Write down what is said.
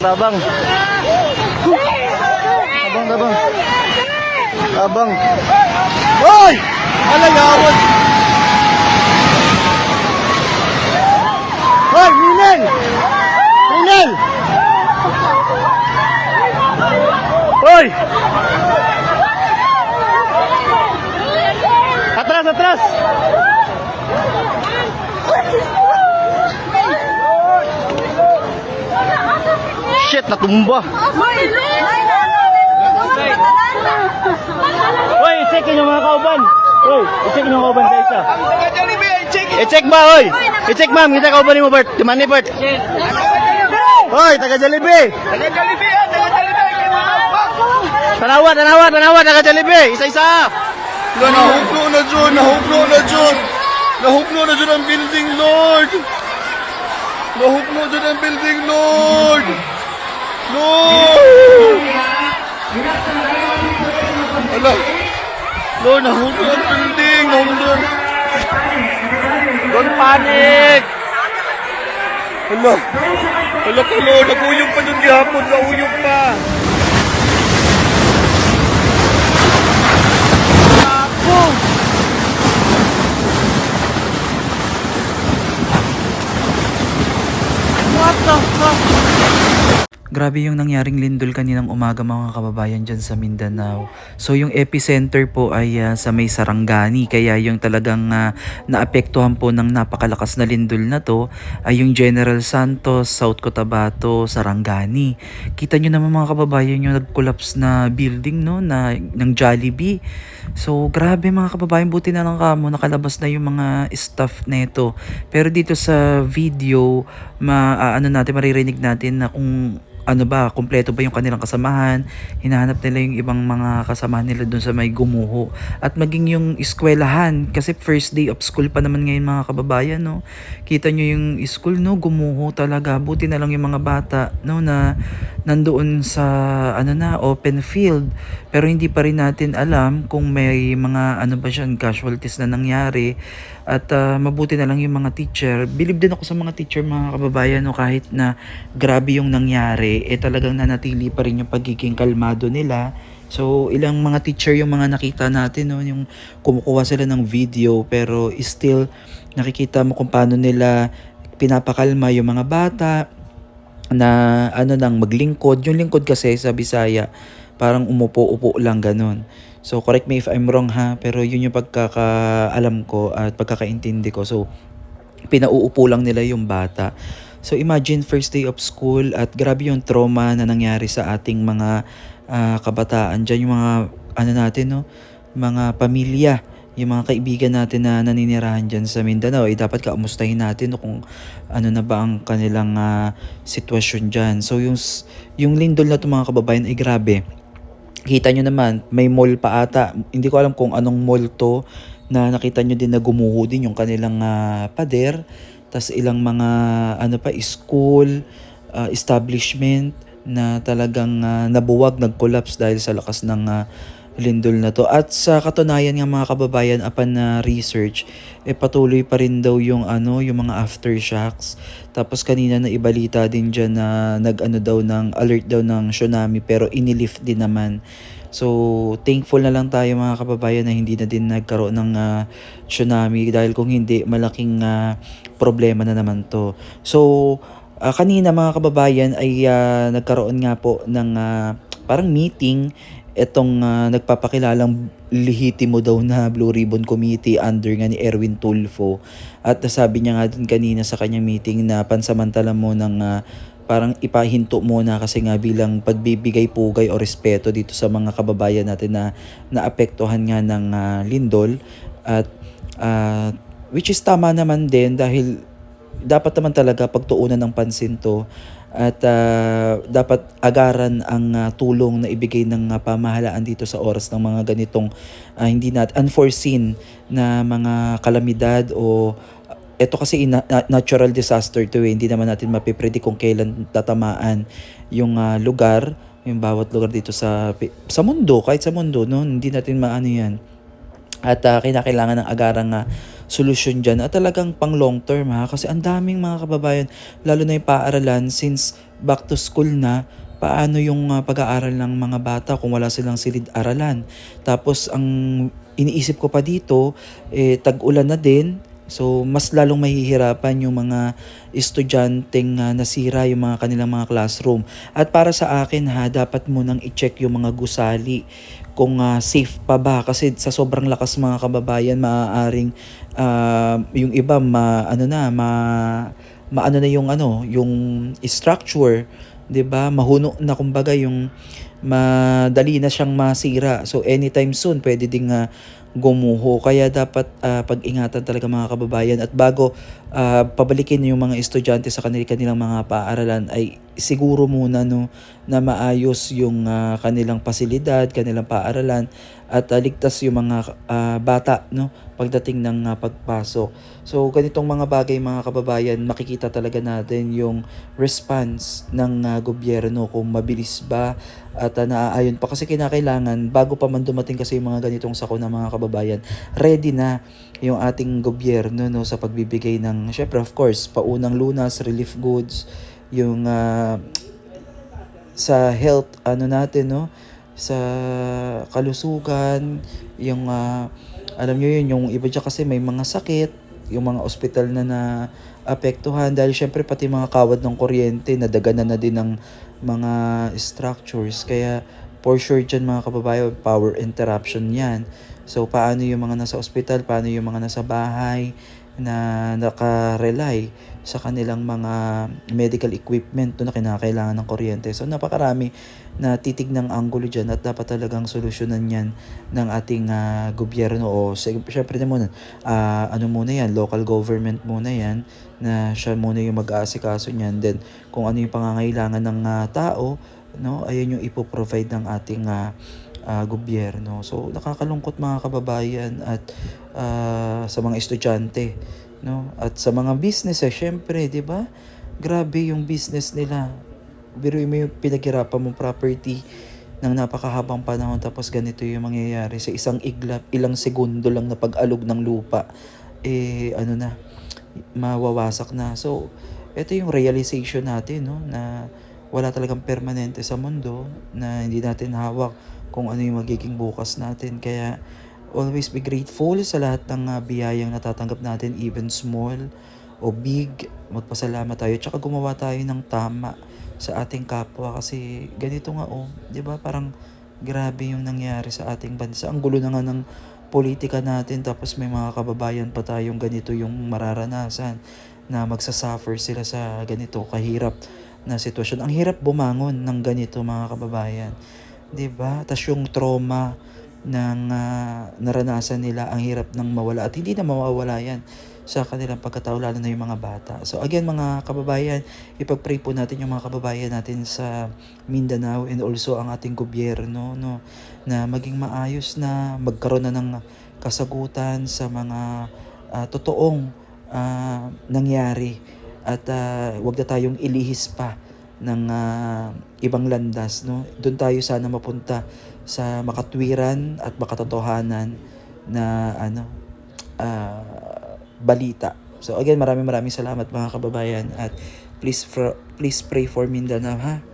Tabang. Tabang. Tabang. Hoy! Alagawan. Hoy, Minel! Minel! Hoy! Atras! Shit, natumba. Hoy, i-check yung mga kauban. Hoy, i-check yung kauban sa isa. I-check ba, hoy? I-check ma'am, kita kauban mo, Bert. Timani, Bert. Hoy, taga Jollibee. Tanawa, taga Jollibee. Isa-isa. Nahuklo na dyan ang building, Lord. Nahuklo dyan ang building, Lord. Ala. Lord, nahuklo ang building. Don't panic. Ala ka, Lord. Nag-uyog pa dun gihapon. Nag-uyog pa. What the fuck? Grabe yung nangyaring lindol kaninang umaga mga kababayan dyan sa Mindanao. So yung epicenter po ay sa may Sarangani. Kaya yung talagang naapektuhan po ng napakalakas na lindol na to ay yung General Santos, South Cotabato, Sarangani. Kita nyo naman mga kababayan yung nag-collapse na building ng Jollibee. So grabe mga kababayan, buti na lang kamo nakalabas na yung mga staff neto. Pero dito sa video, maririnig natin na kung kumpleto ba yung kanilang kasamahan, hinahanap nila yung ibang mga kasamahan nila doon sa may gumuho. At maging yung eskwelahan, kasi first day of school pa naman ngayon mga kababayan, no? Kita nyo yung school, no? Gumuho talaga. Buti na lang yung mga bata, no? Na nandoon sa, open field. Pero hindi pa rin natin alam kung may mga, casualties na nangyari. At mabuti na lang yung mga teacher. Believe din ako sa mga teacher mga kababayan, no? Kahit na grabe yung nangyari, talagang nanatili pa rin yung pagiging kalmado nila. So ilang mga teacher yung mga nakita natin, no? Yung kumukuha sila ng video pero still nakikita mo kung paano nila pinapakalma yung mga bata na maglingkod. Yung lingkod kasi sa Bisaya parang umupo-upo lang ganun. So correct me if I'm wrong ha, pero yun yung pagkakaalam ko at pagkakaintindi ko. So pinauupo lang nila yung bata. So imagine first day of school at grabe yung trauma na nangyari sa ating mga kabataan dyan, yung mga mga pamilya, yung mga kaibigan natin na naninirahan dyan sa Mindanao. Dapat kaumustahin natin kung na ba ang kanilang sitwasyon dyan. So yung lindol na ito mga kababayan ay grabe. Kita nyo naman, may mall pa ata. Hindi ko alam kung anong mall to na nakita nyo din na gumuho din yung kanilang pader. Tas ilang mga school, establishment na talagang nabuwag, nag-collapse dahil sa lakas ng lindol na to. At sa katunayan ng mga kababayan, upon research, patuloy pa rin daw yung yung mga aftershocks. Tapos kanina na ibalita din diyan na alert daw ng tsunami pero inilift din naman. So, thankful na lang tayo mga kababayan na hindi na din nagkaroon ng tsunami dahil kung hindi, malaking problema na naman to. So, kanina mga kababayan ay nagkaroon nga po ng parang meeting itong nagpapakilalang lehitimo daw na Blue Ribbon Committee under nga ni Erwin Tulfo. At nasabi niya nga dun kanina sa kanyang meeting na pansamantala mo ng parang ipahinto muna kasi nga bilang pagbibigay pugay o respeto dito sa mga kababayan natin na naapektuhan nga ng lindol. At which is tama naman din dahil dapat naman talaga pagtuunan ng pansin to at dapat agaran ang tulong na ibigay ng pamahalaan dito sa oras ng mga ganitong hindi unforeseen na mga kalamidad o ito kasi natural disaster to hindi naman natin mapipredict kung kailan tatamaan yung lugar, yung bawat lugar dito sa mundo, kahit sa mundo, no? Hindi natin maano yan. At kinakailangan ng agarang solusyon dyan at talagang pang long term kasi ang daming mga kababayan, lalo na yung paaralan since back to school na, paano yung pag-aaral ng mga bata kung wala silang silid-aralan. Tapos ang iniisip ko pa dito, tag-ulan na din. So, mas lalong mahihirapan yung mga estudyanteng nasira yung mga kanilang mga classroom. At para sa akin dapat munang i-check yung mga gusali kung safe pa ba. Kasi sa sobrang lakas mga kababayan, maaaring yung iba maano na yung yung structure, 'di ba? Mahuno na kumbaga yung madali na siyang masira. So anytime soon pwede ding gumuho. Kaya dapat pag-ingatan talaga mga kababayan, at bago pabalikin yung mga estudyante sa kanilang mga paaralan ay siguro muna na maayos yung kanilang pasilidad, kanilang paaralan, at ligtas yung mga bata pagdating ng pagpasok. So ganitong mga bagay mga kababayan, makikita talaga natin yung response ng gobyerno kung mabilis ba at naaayon pa, kasi kinakailangan bago pa man dumating kasi yung mga ganitong sakuna mga kababayan, ready na yung ating gobyerno sa pagbibigay ng, syempre of course, paunang lunas, relief goods, yung sa health natin sa kalusugan, yung alam nyo yun, yung iba dyan kasi may mga sakit, yung mga ospital na apektuhan dahil syempre pati mga kawad ng kuryente nadaganan na din ng mga structures. Kaya for sure dyan mga kababayan, power interruption yan. So paano yung mga nasa ospital, paano yung mga nasa bahay na naka-rely sa kanilang mga medical equipment na kinakailangan ng kuryente. So napakarami na titignang anggulo dyan, at dapat talagang solusyonan yan ng ating gobyerno, o syempre na muna muna yan, local government muna yan, na siya muna yung mag-aasikaso niyan. Then kung ano yung pangangailangan ng tao, ayun yung ipoprovide ng ating gobyerno. So nakakalungkot mga kababayan, at sa mga estudyante, at sa mga businesses, syempre, 'di ba? Grabe yung business nila. Biruin mo yung pinaghirapan mong property ng napakahabang panahon, tapos ganito yung mangyayari sa isang iglap, ilang segundo lang na pag-alog ng lupa, mawawasak na. So ito yung realization natin, na wala talagang permanente sa mundo, na hindi natin hawak kung ano yung magiging bukas natin. Kaya always be grateful sa lahat ng biyayang natatanggap natin, even small o big. Magpasalamat tayo, tsaka gumawa tayo ng tama sa ating kapwa, kasi ganito nga 'di ba? Parang grabe yung nangyari sa ating bansa. Ang gulo na nga ng politika natin, tapos may mga kababayan pa tayong ganito yung mararanasan, na magsasuffer sila sa ganito kahirap na sitwasyon. Ang hirap bumangon ng ganito mga kababayan, 'di ba? Tas yung trauma ng naranasan nila, ang hirap nang mawala, at hindi na mawawala yan sa kanilang pagkatao, lalo na yung mga bata. So again mga kababayan, ipag-pray po natin yung mga kababayan natin sa Mindanao, and also ang ating gobyerno, na maging maayos, na magkaroon na ng kasagutan sa mga totoong nangyari, at wag na tayong ilihis pa ng ibang landas. Doon tayo sana mapunta sa makatwiran at makatotohanan na balita. So again, maraming salamat mga kababayan, at please pray for Mindanao, ha.